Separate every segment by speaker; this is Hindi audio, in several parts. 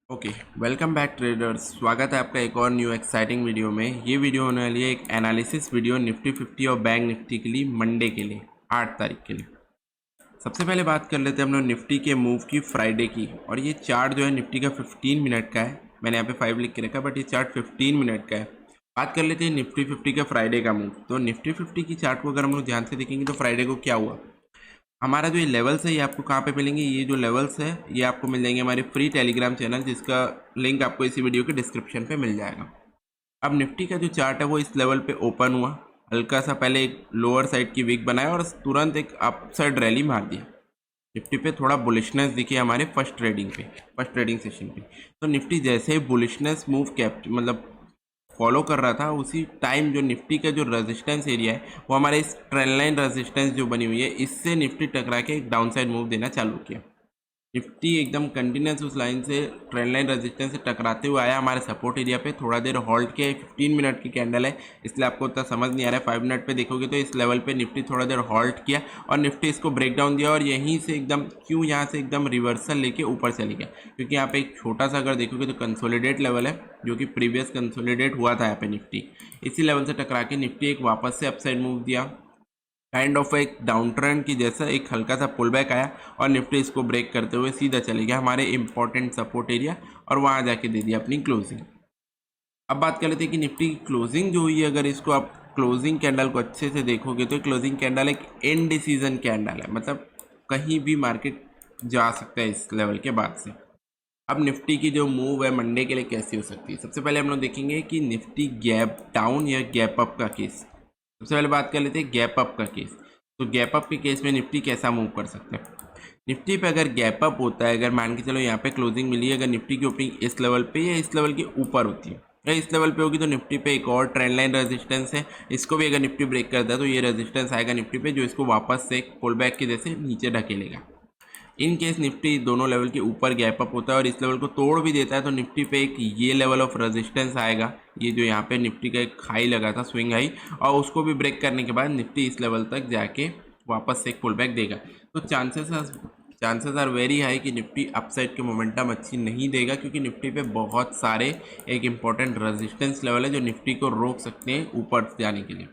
Speaker 1: ओके। Welcome back traders. स्वागत है आपका एक और न्यू एक्साइटिंग वीडियो में। ये वीडियो होने वाली है एक एनालिसिस वीडियो निफ्टी 50 और बैंक निफ्टी के लिए मंडे के लिए 8 तारीख के लिए। सबसे पहले बात कर लेते हैं हम लोग निफ्टी के मूव की फ्राइडे की। और ये चार्ट जो है निफ्टी का 15 मिनट का है। मैंने यहाँ पे 5 लिख के रखा, बट ये चार्ट 15 मिनट का है। बात कर लेते हैं निफ्टी 50 का फ्राइडे का मूव। तो निफ्टी 50 की चार्ट को अगर हम लोग ध्यान से देखेंगे तो फ्राइडे को क्या हुआ, हमारा जो ये लेवल्स है ये आपको कहाँ पे मिलेंगे। ये जो लेवल्स है ये आपको मिल जाएंगे हमारे फ्री टेलीग्राम चैनल, जिसका लिंक आपको इसी वीडियो के डिस्क्रिप्शन पे मिल जाएगा। अब निफ्टी का जो चार्ट है वो इस लेवल पे ओपन हुआ, हल्का सा पहले एक लोअर साइड की वीक बनाया और तुरंत एक अप साइड रैली मार दिया। निफ्टी पे थोड़ा बुलिशनेस दिखी हमारे फर्स्ट ट्रेडिंग सेशन पे। तो निफ्टी जैसे ही बुलिशनेस मूव मतलब फॉलो कर रहा था, उसी टाइम जो निफ्टी का जो रेजिस्टेंस एरिया है वो हमारे इस ट्रेंड लाइन रेजिस्टेंस जो बनी हुई है, इससे निफ्टी टकरा के एक डाउन साइड मूव देना चालू किया। निफ्टी एकदम कंटिन्यूस उस लाइन से ट्रेंड लाइन रेजिस्टेंस से टकराते हुए आया हमारे सपोर्ट एरिया पे, थोड़ा देर होल्ड किया। 15 मिनट की कैंडल है इसलिए आपको उतना समझ नहीं आ रहा है। 5 मिनट पे देखोगे तो इस लेवल पे निफ्टी थोड़ा देर होल्ड किया और निफ्टी इसको ब्रेक डाउन दिया और यहीं से एकदम यहाँ से एकदम रिवर्सल लेके ऊपर चली गया। क्योंकि यहाँ पे एक छोटा सा अगर देखोगे तो कंसोलिडेट लेवल है, जो कि प्रीवियस कंसोलिडेट हुआ था यहाँ पे निफ्टी। इसी लेवल से टकरा के निफ्टी एक वापस से अपसाइड मूव दिया, काइंड ऑफ एक डाउन ट्रेंड की जैसा एक हल्का सा पुल बैक आया और निफ्टी इसको ब्रेक करते हुए सीधा चले गया हमारे इंपॉर्टेंट सपोर्ट एरिया और वहां जाके दे दिया अपनी क्लोजिंग। अब बात कर लेते हैं कि निफ्टी की क्लोजिंग जो हुई है, अगर इसको आप क्लोजिंग कैंडल को अच्छे से देखोगे तो क्लोजिंग कैंडल एक इनडिसीजन कैंडल है, मतलब कहीं भी मार्केट जा सकता है इस लेवल के बाद से। अब निफ्टी की जो मूव है मंडे के लिए कैसी हो सकती है, सबसे पहले हम लोग देखेंगे कि निफ्टी गैप डाउन या गैप अप का केस। सबसे पहले बात कर लेते हैं गैप अप का केस। तो गैप अप के केस में निफ्टी कैसा मूव कर सकते हैं। निफ्टी पे अगर गैप अप होता है, अगर मान के चलो यहाँ पे क्लोजिंग मिली है, अगर निफ्टी की ओपनिंग इस लेवल पे या इस लेवल के ऊपर होती है या इस लेवल पे होगी, तो निफ्टी पे एक और ट्रेंड लाइन रेजिस्टेंस है, इसको भी अगर निफ्टी ब्रेक करता है तो ये रेजिस्टेंस आएगा निफ्टी पे, जो इसको वापस से पुल बैक के जैसे नीचे ढकेलेगा। इन केस निफ्टी दोनों लेवल के ऊपर गैप अप होता है और इस लेवल को तोड़ भी देता है तो निफ्टी पे एक ये लेवल ऑफ रेजिस्टेंस आएगा, ये जो यहाँ पे निफ्टी का एक हाई लगा था, स्विंग हाई, और उसको भी ब्रेक करने के बाद निफ्टी इस लेवल तक जाके वापस से एक पुल बैक देगा। तो चांसेस आर वेरी हाई कि निफ्टी अपसाइड के मोमेंटम अच्छी नहीं देगा, क्योंकि निफ्टी पे बहुत सारे एक इंपॉर्टेंट रेजिस्टेंस लेवल है जो निफ्टी को रोक सकते हैं ऊपर जाने के लिए।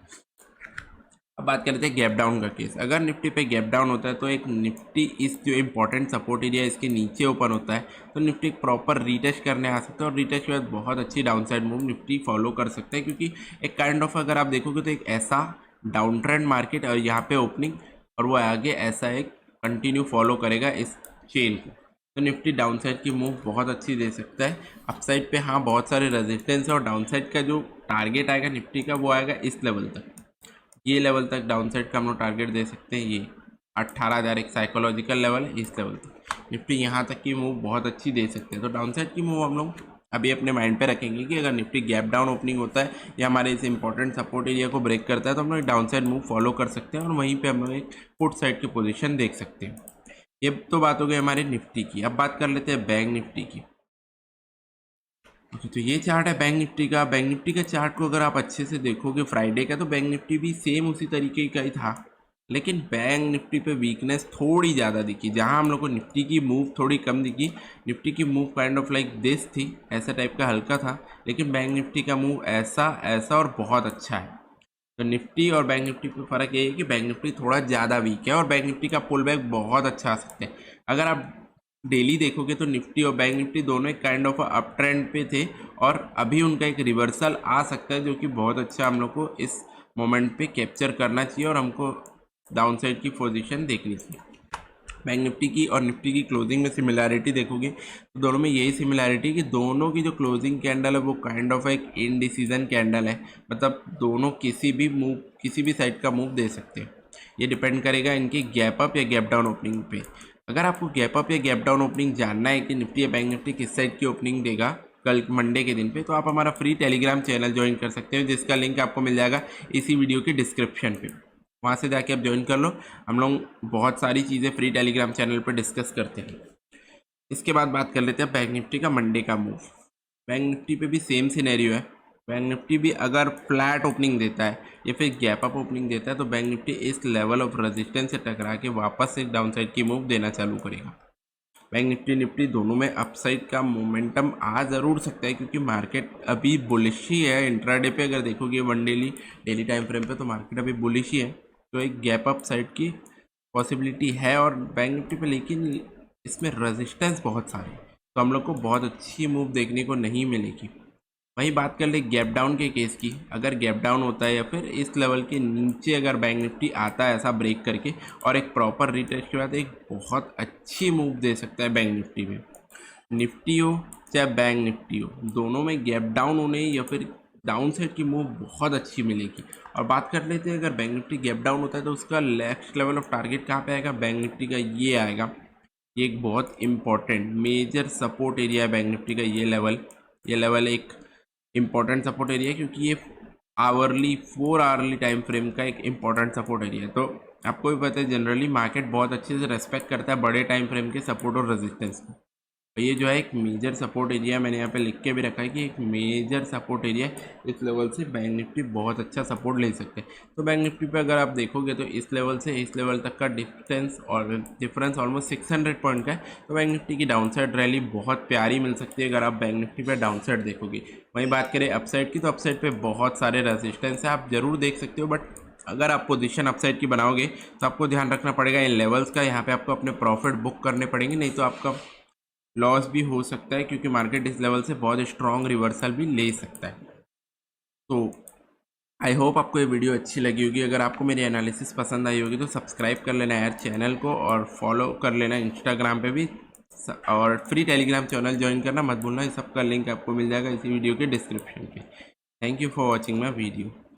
Speaker 1: अब बात करते हैं गैप डाउन का केस। अगर निफ्टी पे गैप डाउन होता है तो एक निफ्टी इस जो इंपॉर्टेंट सपोर्ट एरिया इसके नीचे ओपन होता है तो निफ्टी एक प्रॉपर रीटेस्ट करने आ सकता है और रीटेस्ट के बाद बहुत अच्छी down side move Nifty follow कर सकते हैं, क्योंकि एक काइंड ऑफ अगर आप देखोगे तो एक ऐसा डाउन ट्रेंड मार्केट और यहाँ पे ओपनिंग और वो आगे ऐसा एक कंटिन्यू फॉलो करेगा इस चेन को, तो निफ्टी डाउन साइड की मूव बहुत अच्छी दे सकता है। अपसाइड पे हाँ बहुत सारे रेजिस्टेंस है और डाउन साइड का जो टारगेट आएगा निफ्टी का वो आएगा इस लेवल तक, ये लेवल तक डाउन साइड का हम लोग टारगेट दे सकते हैं। ये 18,000 एक साइकोलॉजिकल लेवल है, इस लेवल तक निफ्टी यहाँ तक की मूव बहुत अच्छी दे सकते हैं। तो डाउन साइड की मूव हम लोग अभी अपने माइंड पे रखेंगे कि अगर निफ्टी गैप डाउन ओपनिंग होता है या हमारे इस इंपॉर्टेंट सपोर्ट एरिया को ब्रेक करता है तो हम लोग डाउन साइड मूव फॉलो कर सकते हैं और वहीं पे हम लोग एक पुट साइड की पोजीशन देख सकते हैं। ये तो बात हो गई हमारे निफ्टी की। अब बात कर लेते हैं बैंक निफ्टी की। तो ये चार्ट है बैंक निफ्टी का। बैंक निफ्टी का चार्ट को अगर आप अच्छे से देखोगे फ्राइडे का, तो बैंक निफ्टी भी सेम उसी तरीके का ही था, लेकिन बैंक निफ्टी पे वीकनेस थोड़ी ज़्यादा दिखी। जहां हम लोग को निफ्टी की मूव थोड़ी कम दिखी, निफ्टी की move kind of like this थी, ऐसा टाइप का हल्का था, लेकिन बैंक निफ्टी का मूव ऐसा ऐसा और बहुत अच्छा है। तो निफ्टी और बैंक निफ्टी पे फ़र्क ये है कि बैंक निफ्टी थोड़ा ज़्यादा वीक है और बैंक निफ्टी का पुल बैक बहुत अच्छा आ सकता है। अगर आप डेली देखोगे तो निफ्टी और बैंक निफ्टी दोनों एक काइंड ऑफ अप ट्रेंड पे थे और अभी उनका एक रिवर्सल आ सकता है, जो कि बहुत अच्छा हम लोग को इस मोमेंट पे कैप्चर करना चाहिए और हमको डाउन साइड की पोजीशन देखनी चाहिए। बैंक निफ्टी की और निफ्टी की क्लोजिंग में सिमिलैरिटी देखोगे तो दोनों में यही सिमिलैरिटी है कि दोनों की जो क्लोजिंग कैंडल है वो काइंड ऑफ एक इनडिसीजन कैंडल है, मतलब दोनों किसी भी साइड का मूव दे सकते हैं। ये डिपेंड करेगा इनकी गैप अप या गैप डाउन ओपनिंग पे। अगर आपको गैप अप या गैप डाउन ओपनिंग जानना है कि निफ्टी या बैंक निफ्टी किस साइड की ओपनिंग देगा कल मंडे के दिन पे, तो आप हमारा फ्री टेलीग्राम चैनल ज्वाइन कर सकते हो, जिसका लिंक आपको मिल जाएगा इसी वीडियो के डिस्क्रिप्शन पे। वहाँ से जाके आप ज्वाइन कर लो। हम लोग बहुत सारी चीज़ें फ्री टेलीग्राम चैनल पर डिस्कस करते हैं। इसके बाद बात कर लेते हैं बैंक निफ्टी का मंडे का मूव। बैंक निफ्टी पे भी सेम सिनेरियो है। बैंक निफ्टी भी अगर फ्लैट ओपनिंग देता है या फिर गैप अप ओपनिंग देता है तो बैंक निफ्टी इस लेवल ऑफ रेजिस्टेंस से टकरा के वापस से डाउन साइड की मूव देना चालू करेगा। बैंक निफ्टी दोनों में अपसाइड का मोमेंटम आ ज़रूर सकता है, क्योंकि मार्केट अभी बुलिश ही है। इंट्राडे पे अगर देखोगे वन डेली टाइम फ्रेम पे, तो मार्केट अभी बुलिश ही है, तो एक गैप अप साइड की पॉसिबिलिटी है और बैंक निफ्टी पे, लेकिन इसमें रेजिस्टेंस बहुत सारे हैं, तो हम लोग को बहुत अच्छी मूव देखने को नहीं मिलेगी। वही बात कर ले गैप डाउन के केस की, अगर गैप डाउन होता है या फिर इस लेवल के नीचे अगर बैंक निफ्टी आता है ऐसा ब्रेक करके और एक प्रॉपर रिटेस्ट के बाद, एक बहुत अच्छी मूव दे सकता है बैंक निफ्टी में। निफ्टी हो चाहे बैंक निफ्टी हो, दोनों में गैप डाउन होने या फिर डाउन साइड की मूव बहुत अच्छी मिलेगी। और बात कर लेते हैं, अगर बैंक निफ्टी गैप डाउन होता है तो उसका नेक्स्ट लेवल ऑफ टारगेट कहाँ पे आएगा, बैंक निफ्टी का ये आएगा। ये एक बहुत इंपॉर्टेंट मेजर सपोर्ट एरिया है बैंक निफ्टी का, ये लेवल एक इम्पॉर्टेंट सपोर्ट एरिया है, क्योंकि ये 4 आवरली टाइम फ्रेम का एक इम्पॉर्टेंट सपोर्ट एरिया है। तो आपको भी पता है जनरली मार्केट बहुत अच्छे से रेस्पेक्ट करता है बड़े टाइम फ्रेम के सपोर्ट और रेजिस्टेंस को। तो ये जो है एक मेजर सपोर्ट एरिया, मैंने यहाँ पे लिख के भी रखा है कि एक मेजर सपोर्ट एरिया, इस लेवल से बैंक निफ्टी बहुत अच्छा सपोर्ट ले सकते हैं। तो बैंक निफ्टी पे अगर आप देखोगे तो इस लेवल से इस लेवल तक का डिफरेंस ऑलमोस्ट 600 पॉइंट का है। तो बैंक निफ्टी की डाउन साइड रैली बहुत प्यारी मिल सकती है अगर आप बैंक निफ्टी पे डाउन साइड देखोगे। वहीं बात करें अपसाइड की, तो अपसाइड पे बहुत सारे रेजिस्टेंस है, आप जरूर देख सकते हो, बट अगर आप पोजीशन अपसाइड की बनाओगे तो आपको ध्यान रखना पड़ेगा इन लेवल्स का। यहाँ पे आपको अपने प्रॉफिट बुक करने पड़ेंगे, नहीं तो आपका लॉस भी हो सकता है, क्योंकि मार्केट इस लेवल से बहुत स्ट्रॉन्ग रिवर्सल भी ले सकता है। तो आई होप आपको ये वीडियो अच्छी लगी होगी। अगर आपको मेरी एनालिसिस पसंद आई होगी तो सब्सक्राइब कर लेना यार चैनल को, और फॉलो कर लेना इंस्टाग्राम पे भी, और फ्री टेलीग्राम चैनल ज्वाइन करना मत भूलना। इस सबका लिंक आपको मिल जाएगा इसी वीडियो के डिस्क्रिप्शन पे। Thank you for watching my video.